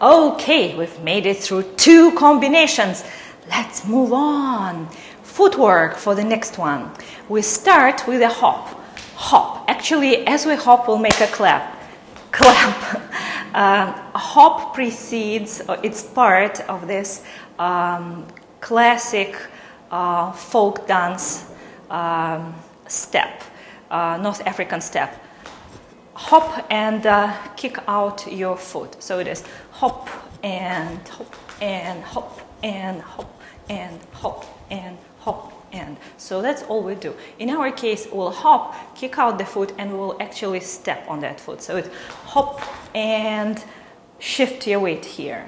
Okay, we've made it through 2 combinations. Let's move on. Footwork for the next one. We start with a hop. Hop. Actually, as we hop, we'll make a clap. Clap. A hop precedes, it's part of this classic folk dance step, North African step. Hop and kick out your foot. So it is hop and hop and hop and hop and hop and hop and. So that's all we do. In our case, we'll hop, kick out the foot, and we'll actually step on that foot. So it's hop and shift your weight here.